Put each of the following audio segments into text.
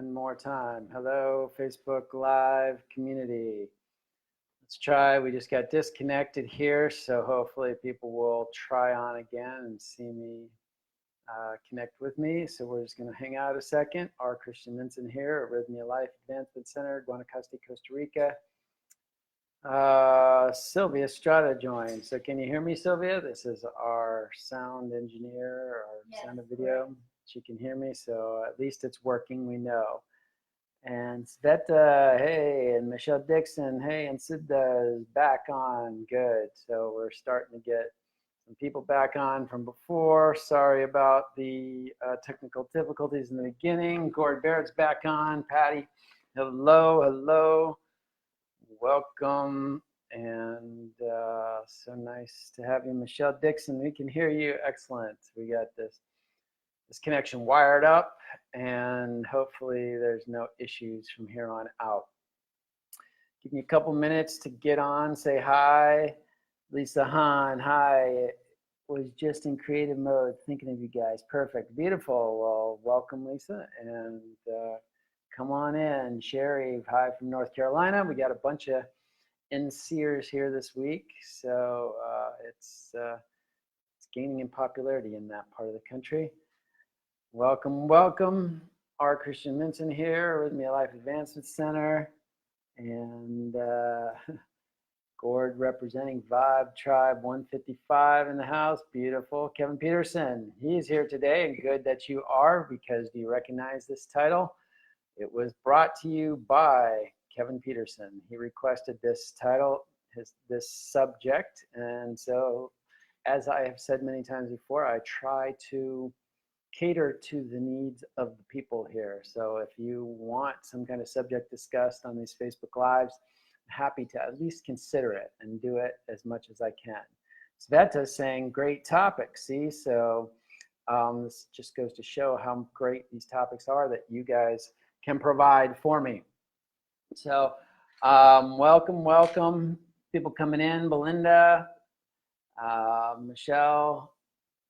One more time. Hello, Facebook Live community. Let's try. We just got disconnected here, so hopefully people will try on again and see me connect with me. So we're just going to hang out a second. R. Christian Minson here at Rythmia Life Advancement Center, Guanacaste, Costa Rica. Sylvia Strada joined. So can you hear me, Sylvia? This is our sound engineer, our sound of video. Right. She can hear me, so at least it's working, we know. And Sveta, hey, and Michelle Dixon, hey, and Sidda is back on. Good. So we're starting to get some people back on from before. Sorry about the technical difficulties in the beginning. Gord Barrett's back on. Patty, hello, hello. Welcome. And so nice to have you, Michelle Dixon. We can hear you. Excellent. We got this connection wired up, and hopefully there's no issues from here on out. Give me a couple minutes to get on, say hi. Lisa Hahn, hi. Was just in creative mode, thinking of you guys. Perfect, beautiful. Well, welcome, Lisa, and come on in. Sherry, hi from North Carolina. We got a bunch of NCers here this week, so it's gaining in popularity in that part of the country. Welcome, welcome. R. Christian Minson here, Rythmia Life Advancement Center, and Gord representing Vibe Tribe 155 in the house. Beautiful. Kevin Peterson, he's here today, and good that you are, because do you recognize this title? It was brought to you by Kevin Peterson. He requested this title, this subject, and so as I have said many times before, I try to cater to the needs of the people here. So if you want some kind of subject discussed on these Facebook Lives, I'm happy to at least consider it and do it as much as I can. Sveta is saying, great topic. See, so this just goes to show how great these topics are that you guys can provide for me. So welcome, welcome. People coming in, Belinda, Michelle,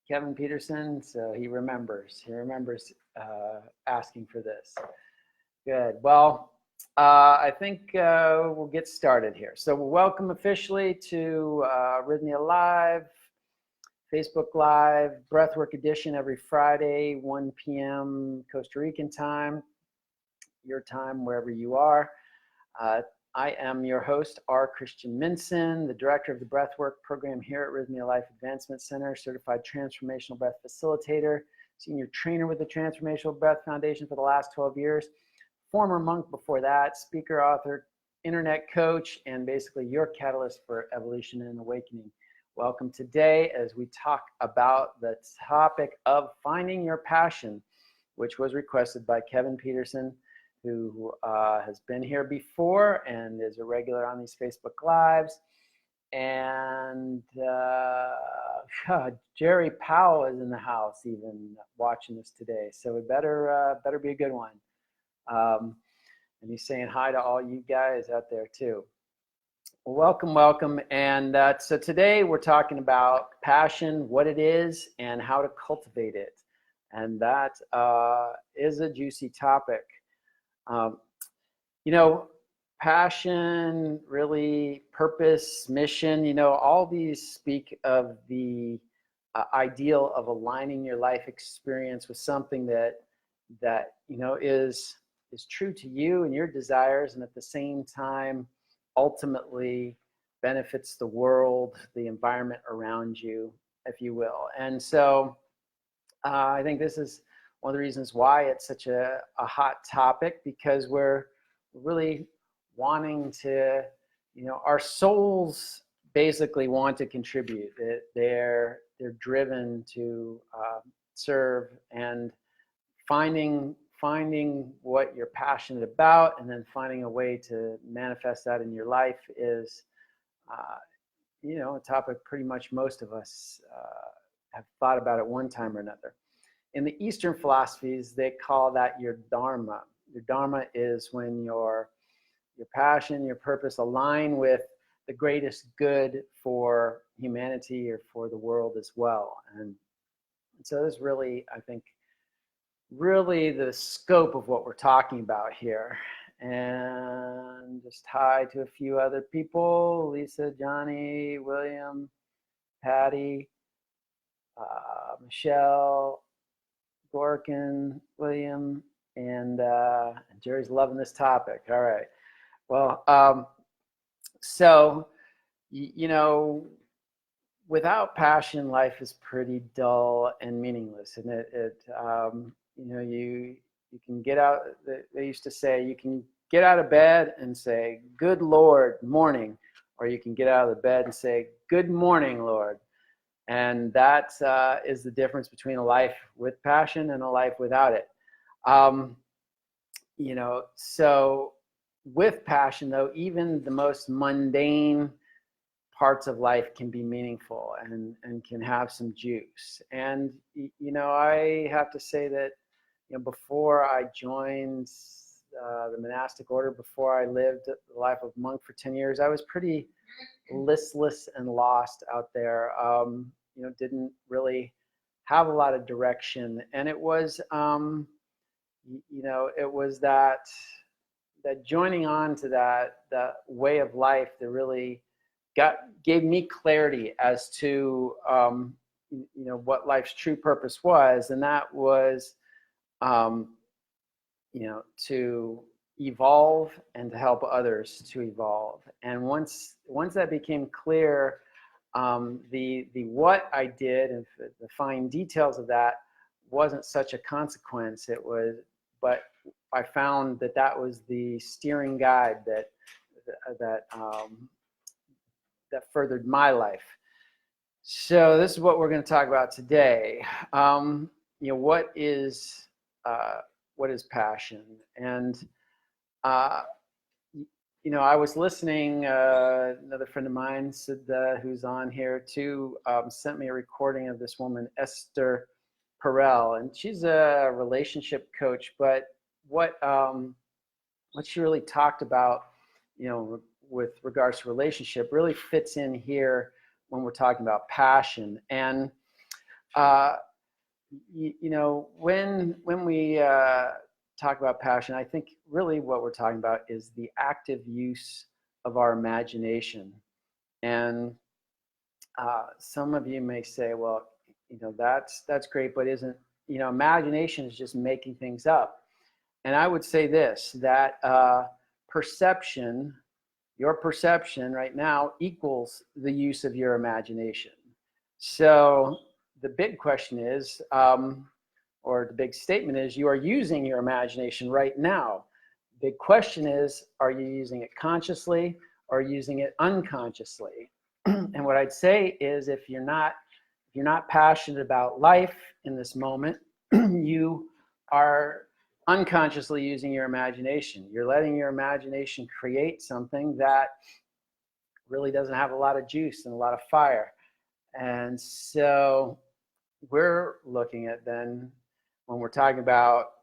Kevin Peterson, so he remembers asking for this. Good. Well, I think we'll get started here. So welcome officially to Rythmia Live, Facebook Live, Breathwork Edition every Friday, 1 p.m. Costa Rican time, your time, wherever you are. I am your host, R. Christian Minson, the director of the Breathwork program here at Rythmia Life Advancement Center, certified transformational breath facilitator, senior trainer with the Transformational Breath Foundation for the last 12 years, former monk before that, speaker, author, internet coach, and basically your catalyst for evolution and awakening. Welcome today as we talk about the topic of finding your passion, which was requested by Kevin Peterson, who has been here before and is a regular on these Facebook Lives. And Jerry Powell is in the house even watching this today. So it better be a good one. And he's saying hi to all you guys out there too. Well, welcome, welcome. And so today we're talking about passion, what it is, and how to cultivate it. And that is a juicy topic. You know, passion, really, purpose, mission, all these speak of the ideal of aligning your life experience with something that is true to you and your desires, and at the same time ultimately benefits the world, the environment around you, if you will. And so I think this is one of the reasons why it's such a hot topic, because we're really wanting to, our souls basically want to contribute. They're driven to serve, and finding what you're passionate about and then finding a way to manifest that in your life is, a topic pretty much most of us have thought about at one time or another. In the Eastern philosophies, they call that your dharma. Your dharma is when your passion, your purpose align with the greatest good for humanity or for the world as well. And so this really, I think, really the scope of what we're talking about here. And just hi to a few other people: Lisa, Johnny, William, Patty, Michelle, Gorkin, William, and Jerry's loving this topic. All right. Well, so, you know, without passion, life is pretty dull and meaningless. And you can get out, they used to say, you can get out of bed and say, "Good Lord, morning," or you can get out of the bed and say, "Good morning, Lord." And that is the difference between a life with passion and a life without it. So with passion, though, even the most mundane parts of life can be meaningful and can have some juice. And, I have to say that, before I joined the monastic order, before I lived the life of monk for 10 years, I was pretty listless and lost out there. Didn't really have a lot of direction. And it was, it was that joining on to that way of life that really gave me clarity as to what life's true purpose was, and that was to evolve and to help others to evolve. And once that became clear, the what I did and the fine details of that wasn't such a consequence. But I found that was the steering guide that furthered my life. So this is what we're going to talk about today. What is passion? And I was listening. Another friend of mine, who's on here too, sent me a recording of this woman, Esther Perel, and she's a relationship coach. But what she really talked about, with regards to relationship, really fits in here when we're talking about passion. And when we talk about passion, I think really what we're talking about is the active use of our imagination. And some of you may say, well, that's great, but isn't, imagination is just making things up. And I would say this, that your perception right now equals the use of your imagination. So the big question is, or the big statement is, you are using your imagination right now. Big question is, are you using it consciously or using it unconsciously? And what I'd say is, if you're not passionate about life in this moment, you are unconsciously using your imagination. You're letting your imagination create something that really doesn't have a lot of juice and a lot of fire. And so we're looking at, then, when we're talking about,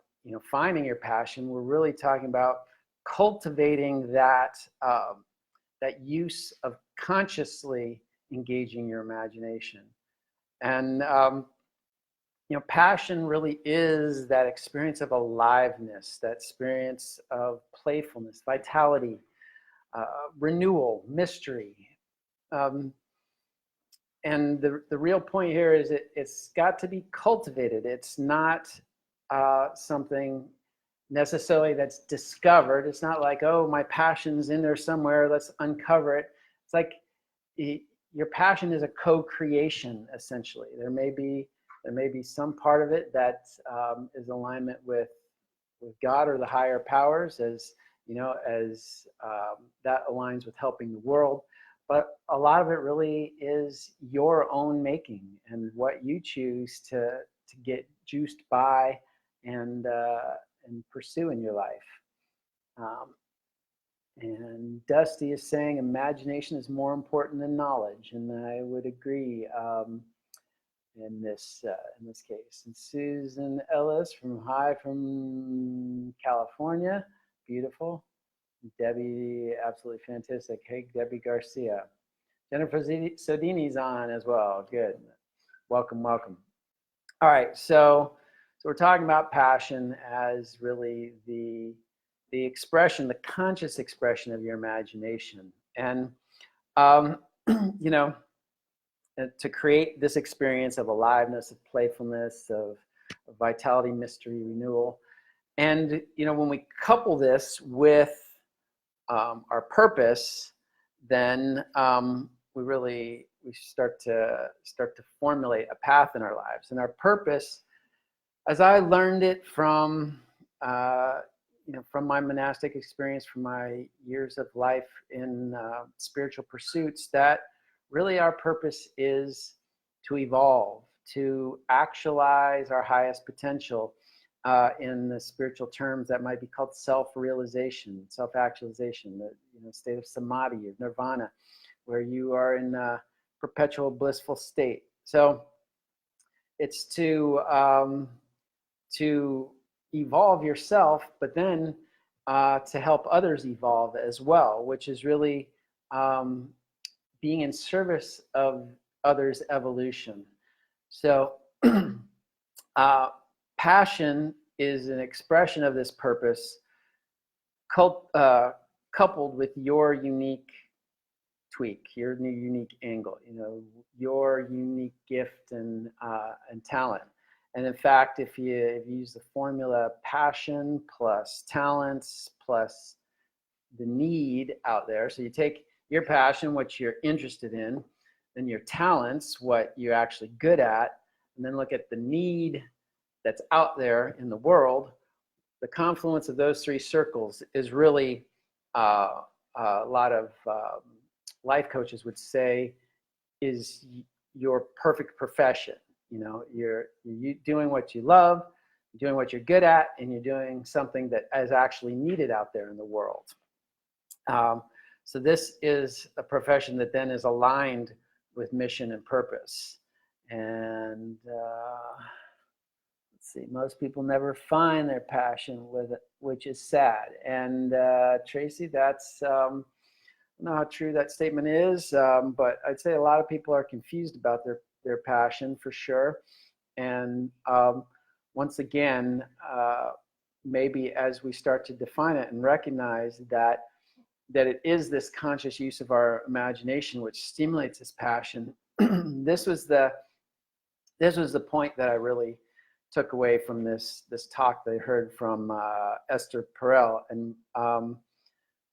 finding your passion, we're really talking about cultivating that use of consciously engaging your imagination. And passion really is that experience of aliveness, that experience of playfulness, vitality, renewal, mystery. And the real point here is it's got to be cultivated. It's not something necessarily that's discovered. It's not like, oh, my passion's in there somewhere, let's uncover it. It's like your passion is a co-creation, essentially. There may be some part of it that is alignment with God or the higher powers, as that aligns with helping the world. But a lot of it really is your own making and what you choose to get juiced by and pursue in your life. And Dusty is saying imagination is more important than knowledge, and I would agree in this case. And Susan Ellis from California, beautiful. Debbie, absolutely fantastic. Hey, Debbie Garcia. Jennifer Sodini's on as well. Good. Welcome. All right. So So we're talking about passion as really the expression, the conscious expression of your imagination. And, you know, to create this experience of aliveness, of playfulness, of vitality, mystery, renewal. And, you know, when we couple this with our purpose, then we start to formulate a path in our lives. And our purpose, as I learned it from from my monastic experience, from my years of life in spiritual pursuits, that really our purpose is to evolve, to actualize our highest potential. In the spiritual terms, that might be called self-realization, self-actualization, the state of samadhi, of nirvana, where you are in a perpetual blissful state. So it's to evolve yourself, but then to help others evolve as well, which is really being in service of others' evolution. So passion is an expression of this purpose, coupled with your unique tweak, your new unique angle, your unique gift and talent. And in fact, if you use the formula passion plus talents plus the need out there, so you take your passion, what you're interested in, then your talents, what you're actually good at, and then look at the need that's out there in the world, the confluence of those three circles is really a lot of life coaches would say is your perfect profession. You're doing what you love, you're doing what you're good at, and you're doing something that is actually needed out there in the world. So this is a profession that then is aligned with mission and purpose. And let's see, most people never find their passion with it, which is sad. And Tracy, that's I don't know how true that statement is, but I'd say a lot of people are confused about their passion for sure. And once again, maybe as we start to define it and recognize that it is this conscious use of our imagination which stimulates this passion, this was the point that I really took away from this talk that I heard from Esther Perel, and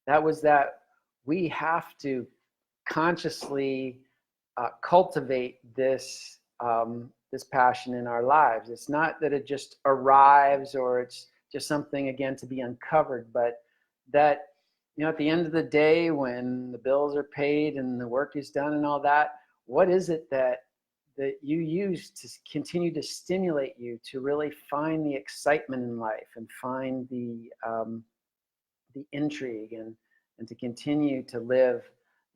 that was that we have to consciously cultivate this passion in our lives. It's not that it just arrives or it's just something, again, to be uncovered, but that, at the end of the day, when the bills are paid and the work is done and all that, what is it that you use to continue to stimulate you to really find the excitement in life and find the intrigue and to continue to live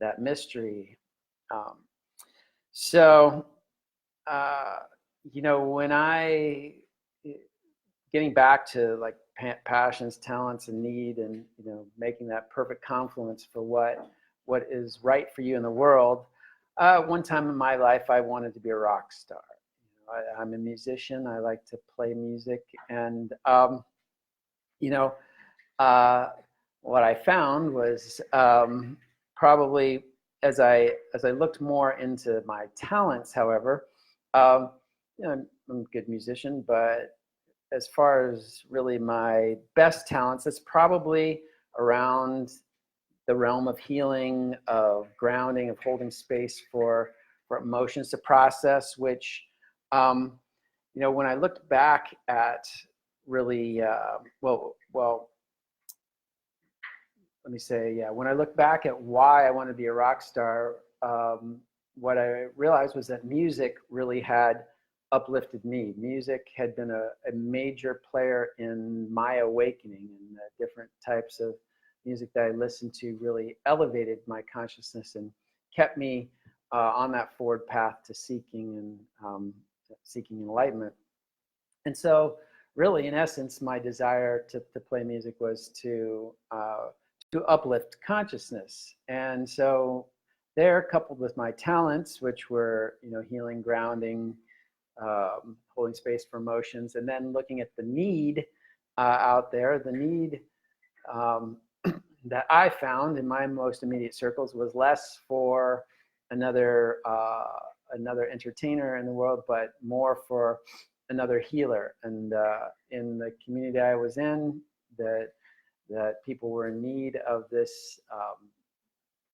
that mystery. When getting back to like passions, talents, and need, and making that perfect confluence for what is right for you in the world. One time in my life, I wanted to be a rock star. I'm a musician. I like to play music, and what I found was probably as I looked more into my talents, however, I'm a good musician, but as far as really my best talents, it's probably around the realm of healing, of grounding, of holding space for emotions to process, which, when I looked back at really, when I look back at why I wanted to be a rock star, what I realized was that music really had uplifted me. Music had been a major player in my awakening, and the different types of music that I listened to really elevated my consciousness and kept me on that forward path to seeking enlightenment. And so really, in essence, my desire to play music was to uplift consciousness. And so there, coupled with my talents, which were, healing, grounding, holding space for emotions, and then looking at the need out there. The need that I found in my most immediate circles was less for another another entertainer in the world, but more for another healer. And in the community I was in, that people were in need of this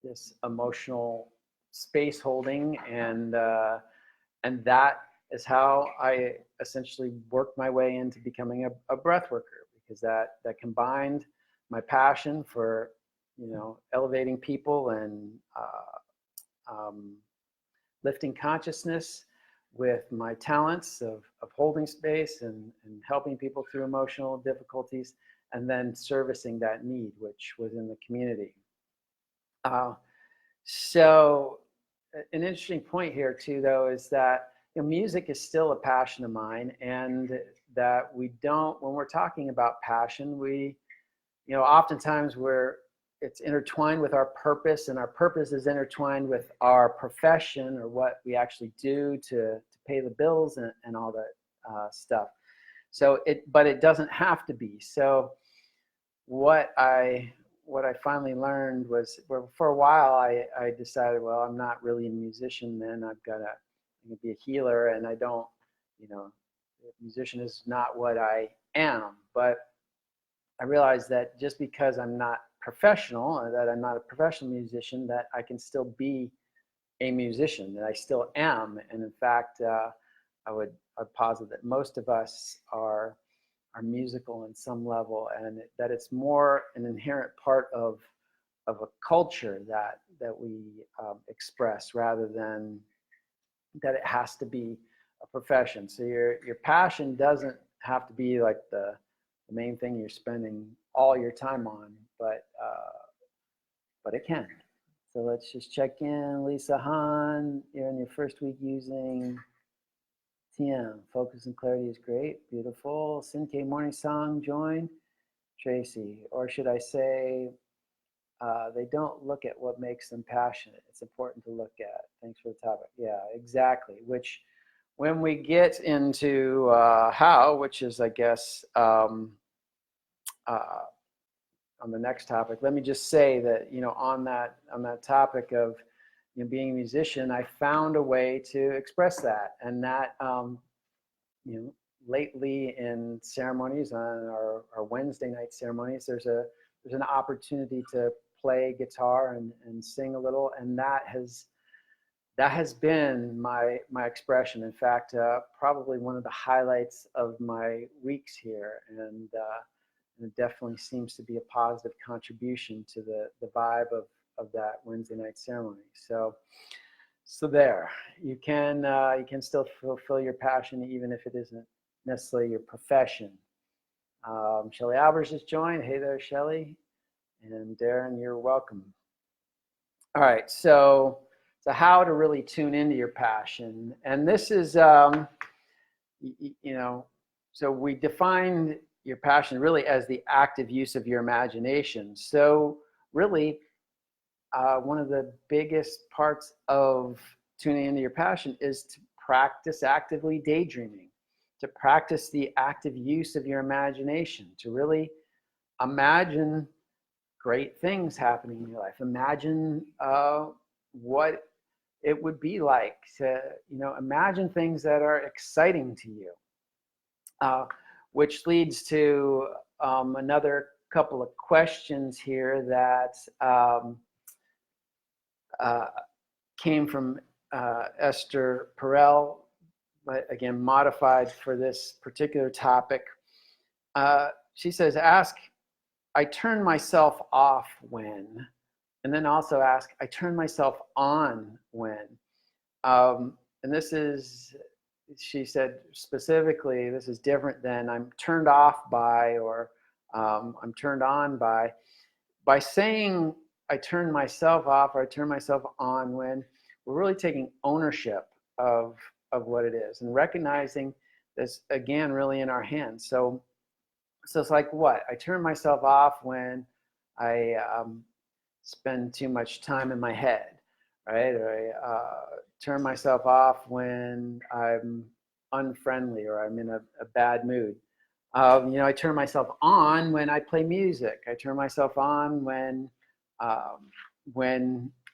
this emotional space holding, and that is how I essentially worked my way into becoming a breath worker, because that combined my passion for, you know, elevating people and lifting consciousness with my talents of holding space and helping people through emotional difficulties, and then servicing that need, which was in the community. So an interesting point here too, though, is that, you know, music is still a passion of mine, and that we don't, when we're talking about passion, we, you know, oftentimes it's intertwined with our purpose, and our purpose is intertwined with our profession, or what we actually do to pay the bills and all that stuff. So but it doesn't have to be. So what I finally learned was, for a while I decided, well, I'm not really a musician, then I'm gonna be a healer, and I don't, you know, a musician is not what I am. But I realized that just because I'm not professional, or that I'm not a professional musician, that I can still be a musician, that I still am. And in fact, I'd posit that most of us are musical in some level, and that it's more an inherent part of a culture that we express, rather than that it has to be a profession. So your passion doesn't have to be like the main thing you're spending all your time on, but it can. So let's just check in. Lisa Hahn, you're in your first week using TM. Focus and clarity is great. Beautiful. Sinke Morning Song joined. Tracy, or should I say, they don't look at what makes them passionate. It's important to look at. Thanks for the topic. Yeah, exactly. Which, when we get into how, which is, I guess, on the next topic, let me just say that, you know, on that topic of, you know, being a musician, I found a way to express that, and that, you know, lately in ceremonies, on our Wednesday night ceremonies, there's an opportunity to play guitar and sing a little, and that has been my expression. In fact, probably one of the highlights of my weeks here, and it definitely seems to be a positive contribution to the vibe of that Wednesday night ceremony. So there, you can still fulfill your passion, even if it isn't necessarily your profession. Shelly Albers just joined. Hey there, Shelly. And Darren, you're welcome. All right, so how to really tune into your passion. And this is, you know, so we defined your passion really as the active use of your imagination. So really, one of the biggest parts of tuning into your passion is to practice actively daydreaming, to practice the active use of your imagination, to really imagine great things happening in your life. Imagine what it would be like to, you know, imagine things that are exciting to you, which leads to another couple of questions here that came from Esther Perel, but again, modified for this particular topic. She says, ask, I turn myself off when, and then also ask, I turn myself on when. And this is, she said specifically, this is different than I'm turned off by, or I'm turned on by. By saying I turn myself off or I turn myself on when, we're really taking ownership of what it is, and recognizing this, again, really in our hands. So it's like, what? I turn myself off when I spend too much time in my head, right? Or I turn myself off when I'm unfriendly or I'm in a bad mood. You know, I turn myself on when I play music. I turn myself on when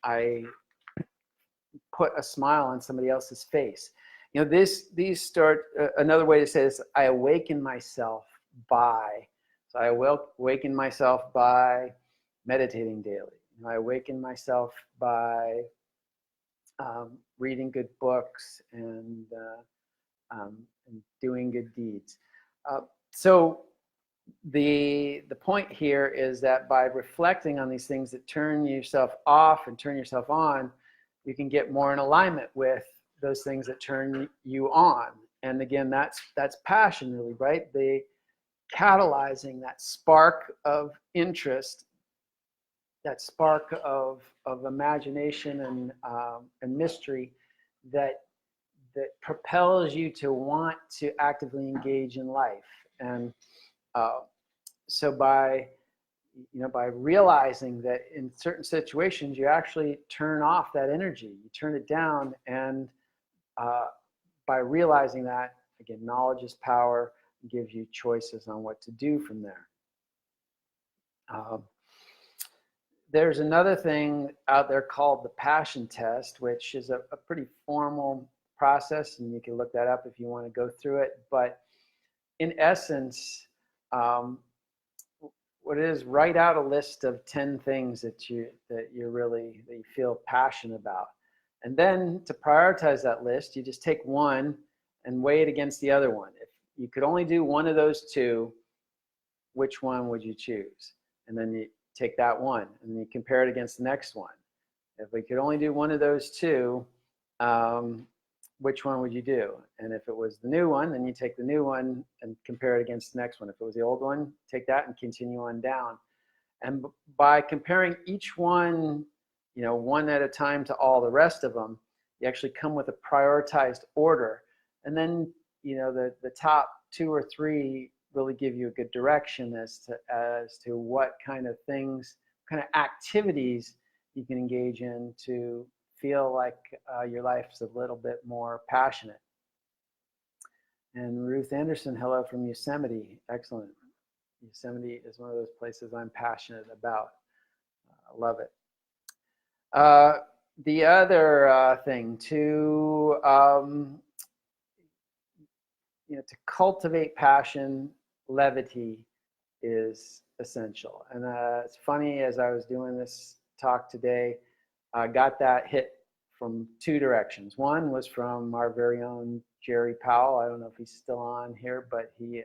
I put a smile on somebody else's face. You know, these start, another way to say this, I awaken myself by, so I awaken myself by meditating daily. You know, I awaken myself by reading good books and doing good deeds. So the point here is that by reflecting on these things that turn yourself off and turn yourself on, you can get more in alignment with those things that turn you on. And again, that's passion, really, right? The catalyzing that spark of interest, that spark of imagination and mystery that propels you to want to actively engage in life. And so by realizing that in certain situations you actually turn off that energy, you turn it down, and by realizing that, again, knowledge is power, gives you choices on what to do from there. There's another thing out there called the passion test, which is a pretty formal process, and you can look that up if you want to go through it. But in essence, what it is, write out a list of 10 things that you feel passionate about. And then to prioritize that list, you just take one and weigh it against the other one. If you could only do one of those two, which one would you choose? And then you take that one and you compare it against the next one. If we could only do one of those two, which one would you do? And if it was the new one, then you take the new one and compare it against the next one. If it was the old one, take that and continue on down. And by comparing each one, you know, one at a time to all the rest of them, you actually come with a prioritized order. And then, you know, the top 2 or 3 really give you a good direction as to what kind of things, kind of activities you can engage in to feel like your life's a little bit more passionate. And Ruth Anderson, hello from Yosemite. Excellent. Yosemite is one of those places I'm passionate about. I love it. The other thing to to cultivate passion, levity is essential. And it's funny, as I was doing this talk today, I got that hit from 2 directions. One was from our very own Jerry Powell. I don't know if he's still on here, but he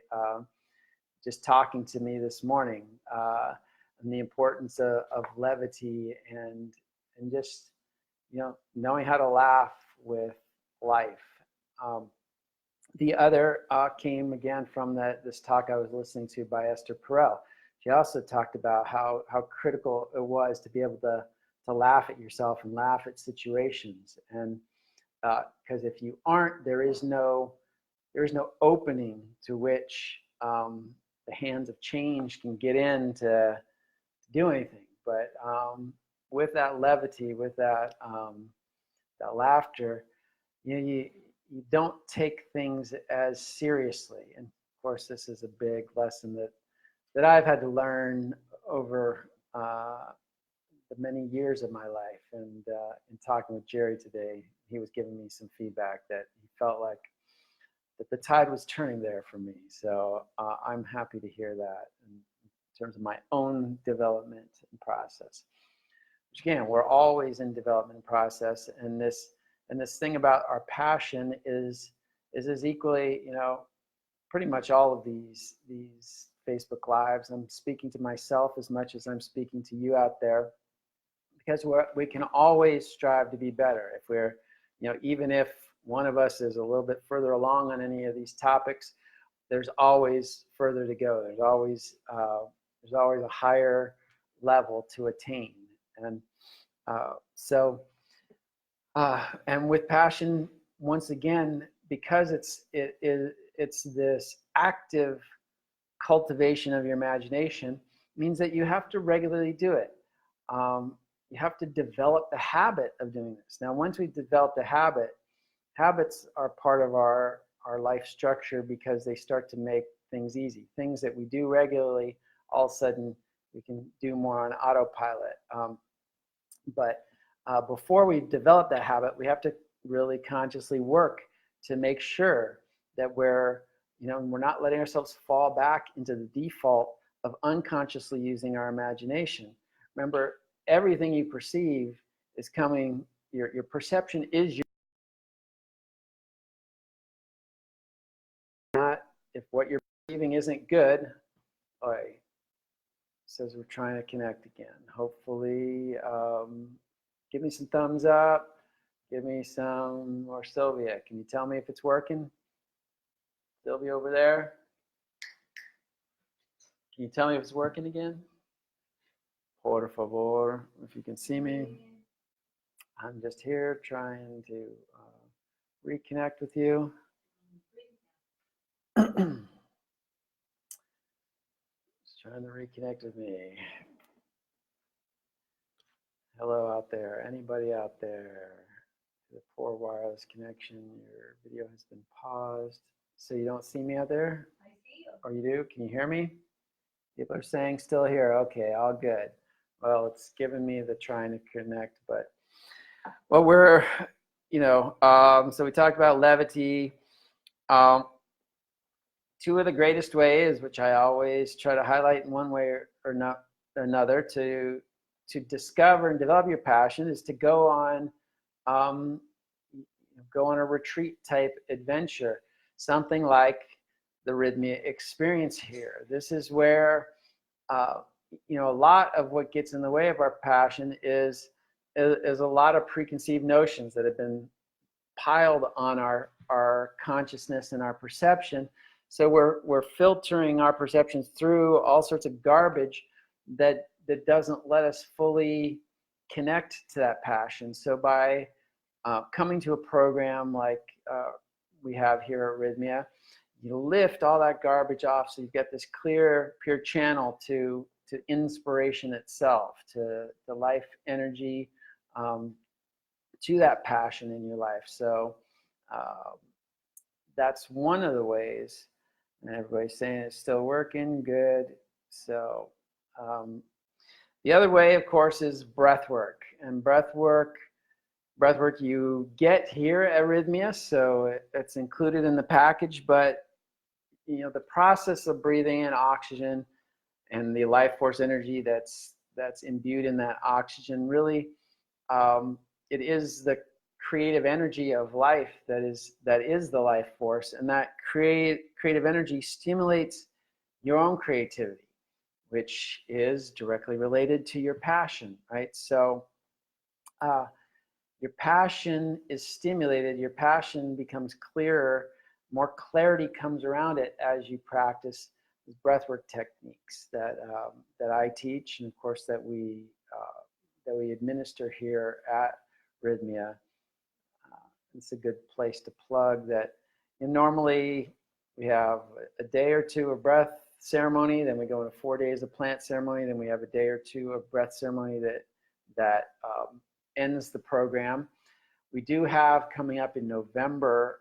just talking to me this morning and the importance of levity and just, you know, knowing how to laugh with life. The other came again from this talk I was listening to by Esther Perel. She also talked about how critical it was to be able to laugh at yourself and laugh at situations. And because if you aren't, there is no opening to which the hands of change can get in to do anything. But with that levity, with that laughter, you don't take things as seriously. And of course, this is a big lesson that I've had to learn over the many years of my life. And in talking with Jerry today, he was giving me some feedback that he felt like that the tide was turning there for me. So I'm happy to hear that in terms of my own development and process. Which again, we're always in development process, and this thing about our passion is as equally, you know, pretty much all of these Facebook Lives. I'm speaking to myself as much as I'm speaking to you out there, because we can always strive to be better. If we're, you know, even if one of us is a little bit further along on any of these topics, there's always further to go. There's always a higher level to attain. And and with passion, once again, because it's this active cultivation of your imagination, means that you have to regularly do it. You have to develop the habit of doing this. Now, once we develop the habit, habits are part of our our life structure because they start to make things easy. Things that we do regularly, all of a sudden we can do more on autopilot. But before we develop that habit, we have to really consciously work to make sure that we're not letting ourselves fall back into the default of unconsciously using our imagination. Remember, everything you perceive is coming, your perception is your, not, if what you're perceiving isn't good, says we're trying to connect again. Hopefully, give me some thumbs up. Give me some, or Sylvia, can you tell me if it's working? Sylvia over there? Can you tell me if it's working again? Por favor, if you can see me. I'm just here trying to reconnect with you. Just trying to reconnect with me. Hello out there. Anybody out there? The poor wireless connection. Your video has been paused. So you don't see me out there? I see you. Or you do? Can you hear me? People are saying still here. Okay, all good. Well, it's given me the trying to connect, but well, we're, so we talked about levity. Two of the greatest ways, which I always try to highlight in one way or not another, to discover and develop your passion is to go on a retreat type adventure, something like the Rythmia experience here. This is where a lot of what gets in the way of our passion is a lot of preconceived notions that have been piled on our consciousness and our perception. So we're filtering our perceptions through all sorts of garbage that doesn't let us fully connect to that passion. So by coming to a program like we have here at Rythmia, you lift all that garbage off, so you've got this clear, pure channel to inspiration itself, to the life energy, to that passion in your life. So that's one of the ways. And everybody's saying it's still working, good. So the other way, of course, is breath work. And breath work you get here at Rythmia, so it's included in the package. But the process of breathing in oxygen and the life force energy that's imbued in that oxygen, really, it is the creative energy of life that is the life force, and that creative energy stimulates your own creativity, which is directly related to your passion, right? So your passion is stimulated, your passion becomes clearer, more clarity comes around it as you practice these breathwork techniques that I teach, and of course that we administer here at Rythmia. It's a good place to plug that. And normally we have a day or two of breath ceremony, then we go into 4 days of plant ceremony, then we have a day or two of breath ceremony that ends the program. We do have coming up in November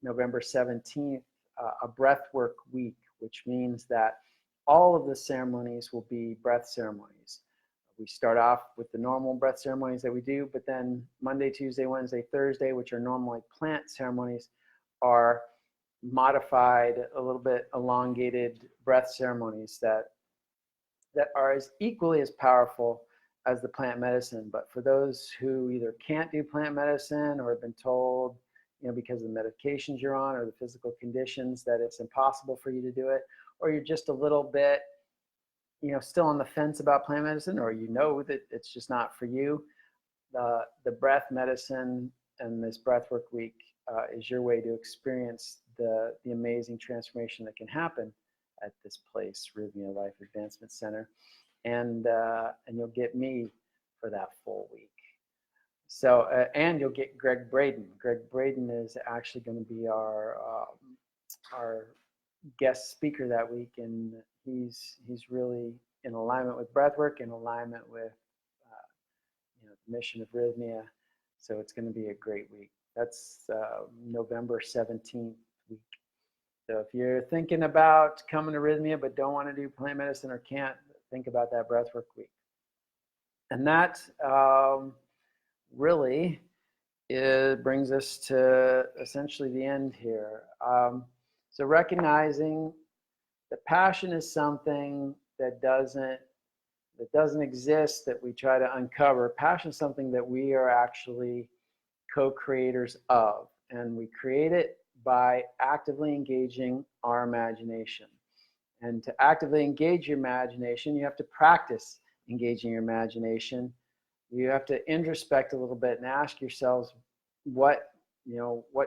17th, a breathwork week, which means that all of the ceremonies will be breath ceremonies. We start off with the normal breath ceremonies that we do, but then Monday, Tuesday, Wednesday, Thursday, which are normally plant ceremonies, are modified, a little bit elongated breath ceremonies that are as equally as powerful as the plant medicine. But for those who either can't do plant medicine or have been told, because of the medications you're on or the physical conditions, that it's impossible for you to do it, or you're just a little bit still on the fence about plant medicine, or that it's just not for you, the breath medicine and this breathwork week is your way to experience the amazing transformation that can happen at this place, Rythmia Life Advancement Center, and you'll get me for that full week. So and you'll get Greg Braden. Greg Braden is actually going to be our guest speaker that week, and he's really in alignment with breathwork, in alignment with the mission of Rythmia. So it's going to be a great week. That's November 17th week. So if you're thinking about coming to Rythmia but don't want to do plant medicine or can't, think about that breathwork week. And that really brings us to essentially the end here. So recognizing that passion is something that doesn't exist, that we try to uncover. Passion is something that we are actually co-creators of, and we create it by actively engaging our imagination. And to actively engage your imagination, you have to practice engaging your imagination. You have to introspect a little bit and ask yourselves what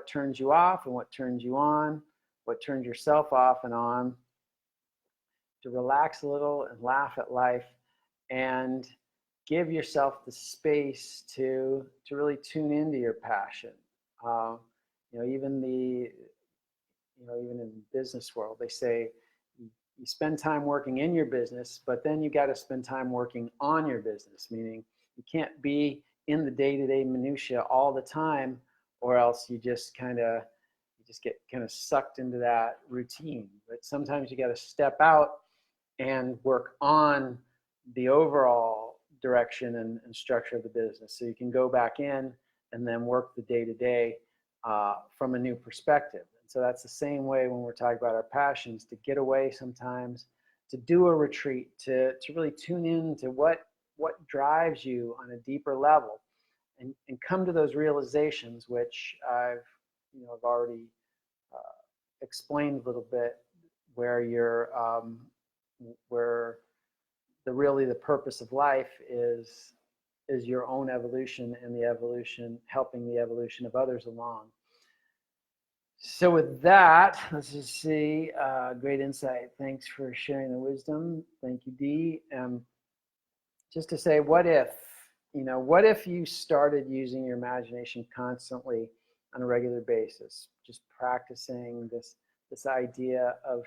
turns you off and what turns you on, what turns yourself off and on, to relax a little and laugh at life and give yourself the space to really tune into your passion. Even in the business world, they say you spend time working in your business, but then you got to spend time working on your business, meaning you can't be in the day-to-day minutia all the time, or else you just get kind of sucked into that routine. But sometimes you got to step out and work on the overall direction and structure of the business, so you can go back in and then work the day-to-day from a new perspective. And so that's the same way when we're talking about our passions, to get away sometimes, to do a retreat, to really tune in to what drives you on a deeper level, and come to those realizations, which I've already explained a little bit, where the purpose of life is your own evolution, and helping the evolution of others along. So with that, let's just see. Great insight. Thanks for sharing the wisdom. Thank you, Dee. Just to say, what if you started using your imagination constantly on a regular basis, just practicing this idea of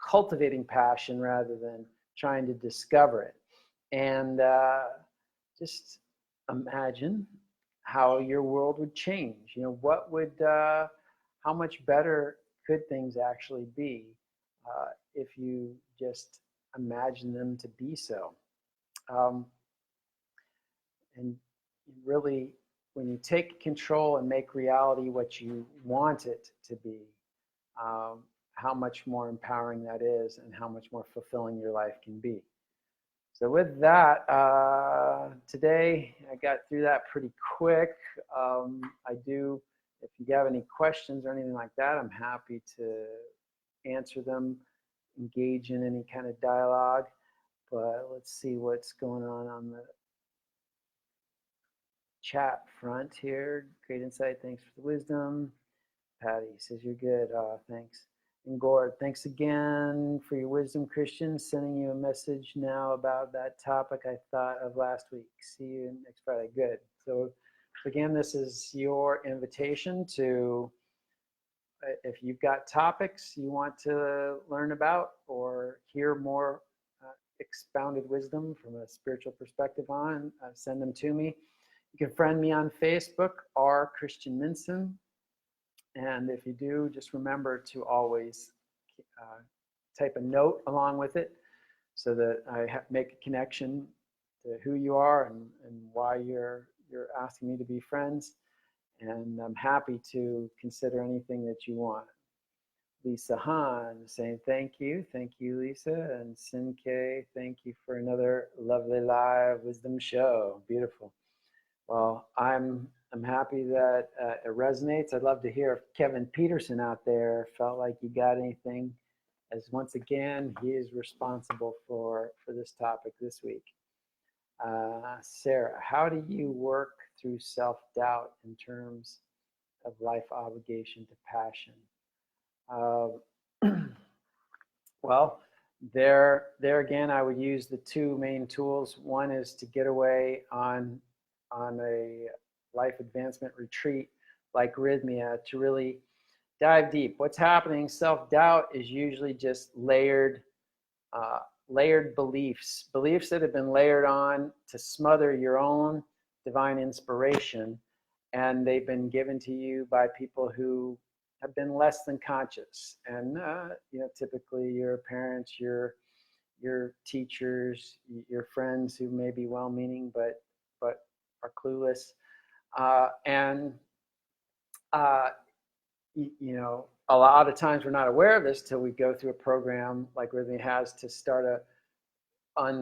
cultivating passion rather than trying to discover it, and just imagine how your world would change. How much better could things actually be if you just imagine them to be so? And really, when you take control and make reality what you want it to be, how much more empowering that is, and how much more fulfilling your life can be. So with that, today I got through that pretty quick. If you have any questions or anything like that, I'm happy to answer them, engage in any kind of dialogue. But let's see what's going on the chat front here. Great insight. Thanks for the wisdom. Patty says you're good. Thanks. And Gord, thanks again for your wisdom, Christian. Sending you a message now about that topic I thought of last week. See you next Friday. Good. So again, this is your invitation to, if you've got topics you want to learn about or hear more expounded wisdom from a spiritual perspective on, send them to me. You can friend me on Facebook, Christian Minson. And if you do, just remember to always type a note along with it, so that I make a connection to who you are and why you're asking me to be friends. And I'm happy to consider anything that you want. Lisa Hahn saying thank you. Thank you, Lisa. And Sin K, thank you for another lovely live wisdom show. Beautiful. Well, I'm happy that it resonates. I'd love to hear if Kevin Peterson out there felt like you got anything, as once again, he is responsible for this topic this week. Sarah, how do you work through self-doubt in terms of life obligation to passion? Well, there again, I would use the two main tools. One is to get away on a life advancement retreat like Rythmia, to really dive deep. What's happening? Self-doubt is usually just layered beliefs that have been layered on to smother your own divine inspiration, and they've been given to you by people who have been less than conscious. And typically your parents, your teachers, your friends who may be well-meaning but are clueless, and uh, a lot of times we're not aware of this till we go through a program like Rythmia has to start uh,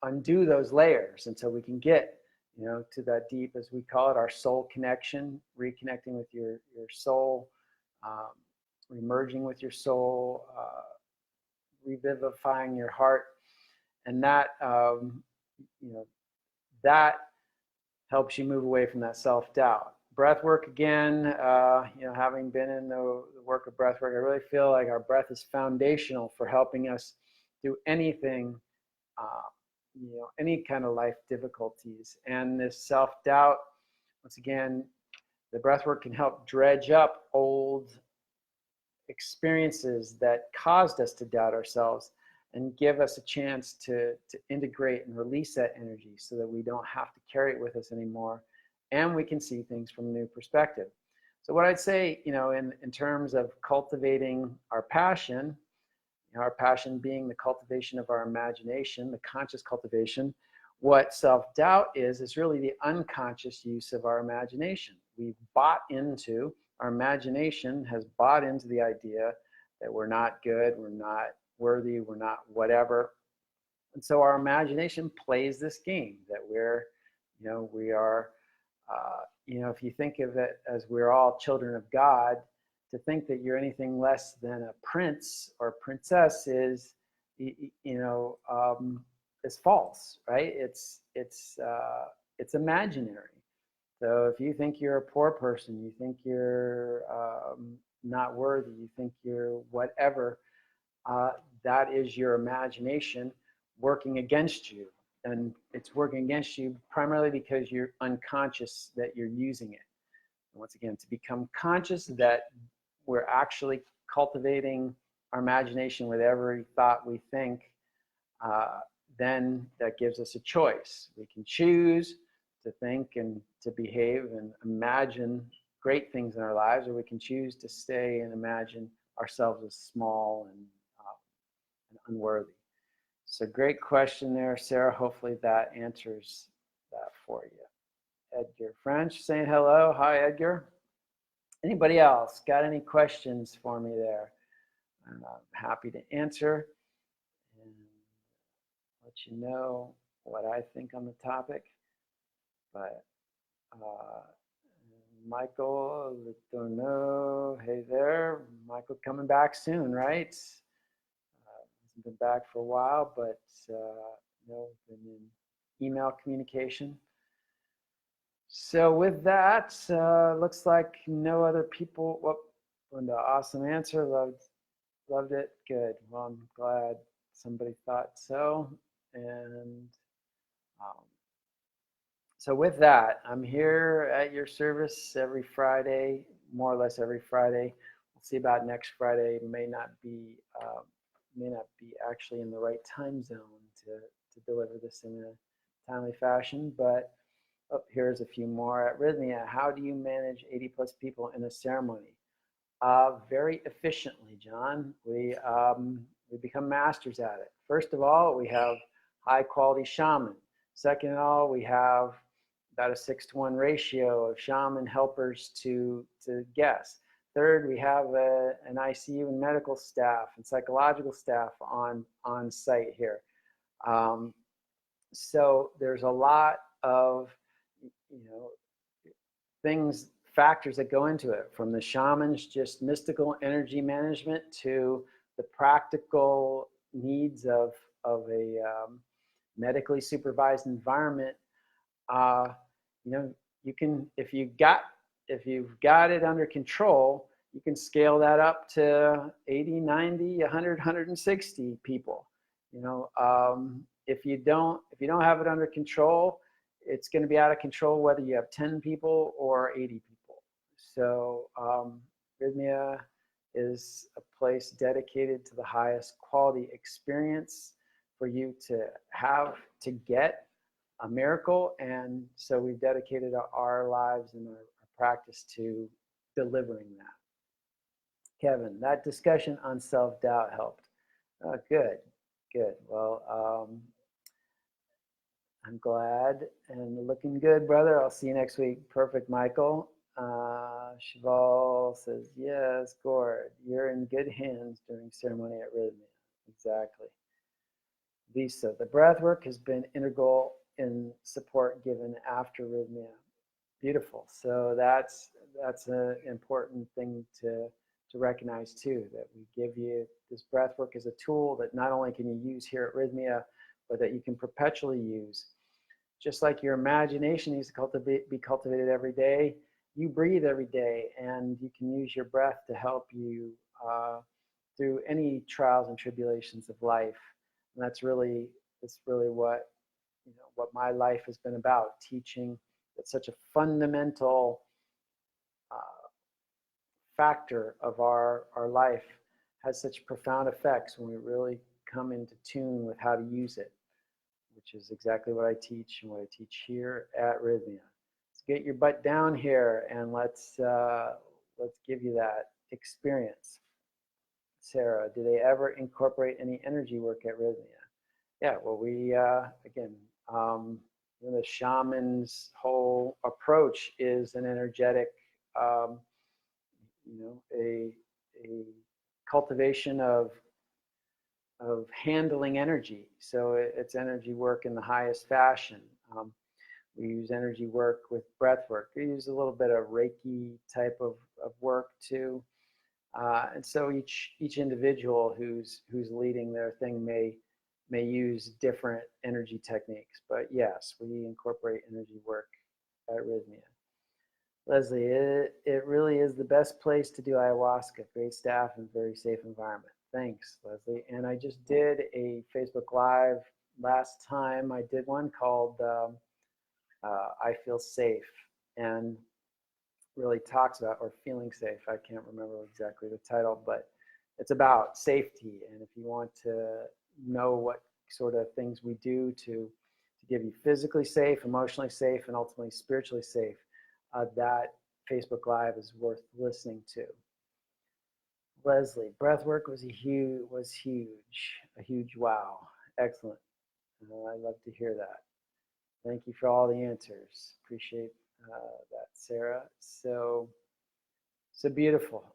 undo those layers until we can get to that deep, as we call it, our soul connection, reconnecting with your soul, um, emerging with your soul, revivifying your heart, and that that helps you move away from that self-doubt. Breath work again, having been in the work of breath work, I really feel like our breath is foundational for helping us do anything, any kind of life difficulties. And this self-doubt, once again, the breath work can help dredge up old experiences that caused us to doubt ourselves and give us a chance to integrate and release that energy so that we don't have to carry it with us anymore, and we can see things from a new perspective. So what I'd say, in terms of cultivating our passion being the cultivation of our imagination, the conscious cultivation, what self-doubt is really the unconscious use of our imagination. Our imagination has bought into the idea that we're not good, we're not worthy, we're not whatever. And so our imagination plays this game that we are, if you think of it as we're all children of God, to think that you're anything less than a prince or princess is false, right? It's imaginary. So if you think you're a poor person, you think you're not worthy, you think you're whatever, that is your imagination working against you. And it's working against you primarily because you're unconscious that you're using it. And once again, to become conscious that we're actually cultivating our imagination with every thought we think, then that gives us a choice. We can choose to think and to behave and imagine great things in our lives, or we can choose to stay and imagine ourselves as small and unworthy. So great question there, Sarah. Hopefully that answers that for you. Edgar French saying hello. Hi, Edgar. Anybody else got any questions for me there? I'm happy to answer and let you know what I think on the topic. But Michael Letourneau, hey there. Michael coming back soon, right? Hasn't been back for a while, but been in email communication. So with that, looks like no other people. Well, Linda, awesome answer. Loved it. Good. Well, I'm glad somebody thought so. And so with that, I'm here at your service every Friday, more or less every Friday. We'll see about next Friday. May not be actually in the right time zone to deliver this in a timely fashion, but here's a few more. At Rythmia, how do you manage 80 plus people in a ceremony? Very efficiently, John. We become masters at it. First of all, we have high quality shaman. Second of all, we have about a 6-to-1 ratio of shaman helpers to guests. Third, we have an ICU and medical staff and psychological staff on site here. So there's a lot of factors that go into it, from the shaman's just mystical energy management to the practical needs of a medically supervised environment. You can, if you've got it under control, you can scale that up to 80, 90, 100, 160 people. If you don't have it under control, it's going to be out of control whether you have 10 people or 80 people. So Rythmia is a place dedicated to the highest quality experience for you to get a miracle. And so we've dedicated our lives and our practice to delivering that. Kevin, that discussion on self-doubt helped. Oh, good, good. Well, I'm glad and looking good, brother. I'll see you next week. Perfect, Michael. Cheval says, yes, Gord, you're in good hands during ceremony at Rythmia. Exactly. Visa, the breath work has been integral in support given after Rythmia. Beautiful. So that's an important thing to recognize too, that we give you this breath work as a tool that not only can you use here at Rythmia, but that you can perpetually use. Just like your imagination needs to be cultivated every day, you breathe every day, and you can use your breath to help you through any trials and tribulations of life. And that's really what what my life has been about, teaching. It's such a fundamental factor of our life, has such profound effects when we really come into tune with how to use it, which is exactly what I teach and what I teach here at Rythmia. Let's get your butt down here and let's give you that experience. Sarah, do they ever incorporate any energy work at Rythmia? Yeah, well, we again, the shaman's whole approach is an energetic, a cultivation of handling energy. So it's energy work in the highest fashion. We use energy work with breath work. We use a little bit of Reiki type of work too. And so each individual who's leading their thing may use different energy techniques. But yes, we incorporate energy work at Rythmia. Leslie, it really is the best place to do ayahuasca. Great staff and very safe environment. Thanks, Leslie. And I just did a Facebook Live last time. I did one called I Feel Safe, and really talks about, or Feeling Safe. I can't remember exactly the title, but it's about safety. And if you want to know what sort of things we do to give you physically safe, emotionally safe, and ultimately spiritually safe, that Facebook Live is worth listening to. Leslie, breathwork was huge, a huge wow. Excellent. I love to hear that. Thank you for all the answers. Appreciate that, Sarah. So beautiful.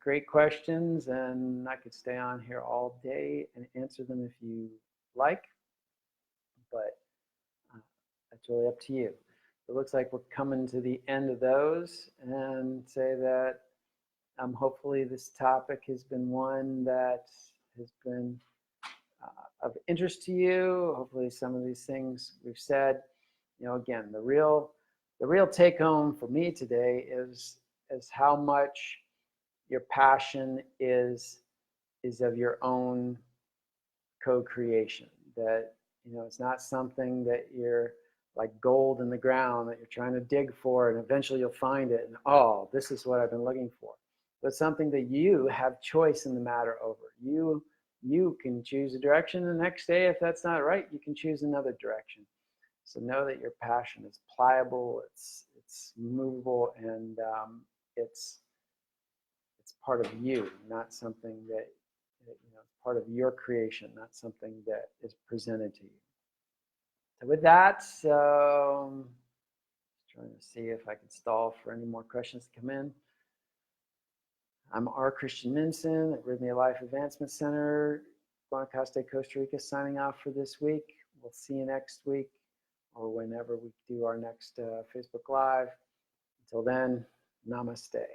Great questions, and I could stay on here all day and answer them if you like, but that's really up to you. It looks like we're coming to the end of those, and say that hopefully this topic has been one that has been of interest to you. Hopefully some of these things we've said, again, the real take home for me today is how much your passion is of your own co-creation. That it's not something that you're like gold in the ground that you're trying to dig for, and eventually you'll find it, and oh, this is what I've been looking for. But something that you have choice in the matter over. You can choose a direction the next day. If that's not right, you can choose another direction. So know that your passion is pliable, it's movable, and it's part of you, not something that part of your creation, not something that is presented to you. So with that, trying to see if I can stall for any more questions to come in. I'm R. Christian Minson at Rythmia Life Advancement Center, Guanacaste, Costa Rica, signing off for this week. We'll see you next week, or whenever we do our next Facebook Live. Until then, namaste.